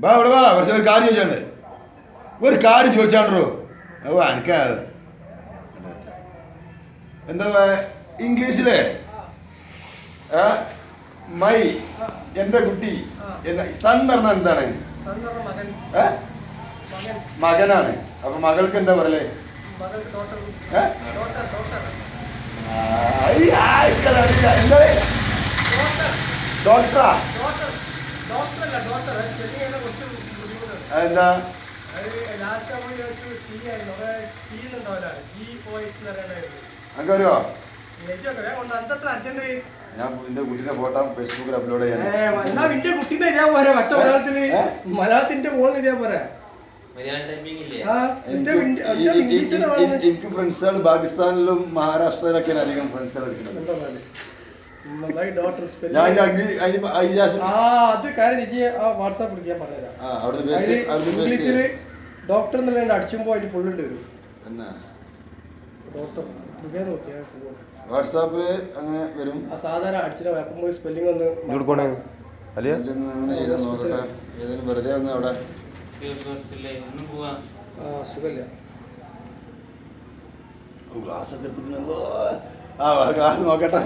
വാ ഇവിടെ വാ പക്ഷെ ഒരു കാര്യം ചോദിച്ചാണ്ടേ ഒരു കാര്യം ചോദിച്ചാണ്ടോ ഓ എനിക്ക് എന്താ ഇംഗ്ലീഷിലെ മൈ എന്റെ കുട്ടി സൺ എന്ന് പറഞ്ഞാൽ എന്താണ് മകനാണ് അപ്പൊ മകൾക്ക് എന്താ പറയലേ ഡോക്ടറാ എന്താ അങ്ങനെ അറിയോ ഞാൻ എന്റെ കുട്ടീനെ ഫോട്ടോ ഫേസ്ബുക്കിൽ അപ്ലോഡ് ചെയ്യാൻ എനിക്ക് ഫ്രണ്ട്സുകൾ പാകിസ്ഥാനിലും മഹാരാഷ്ട്രയിലൊക്കെയാണ് അധികം ഫ്രണ്ട്സുകൾ ഡോക്ടർ എന്നുള്ള അടിച്ചുമ്പോ അതിന് ഫുള്ളുണ്ട് വാട്സാപ്പില് അങ്ങനെ വരും സാധാരണ അടിച്ചിട്ട് വെക്കുമ്പോൾ സ്പെല്ലിംഗ് ഒന്ന് വെറുതെ ഒന്ന് അവിടെ സുഖമില്ല ക്ലാസ് ഒക്കെ എടുത്തിട്ടുണ്ടോ നോക്കട്ടെ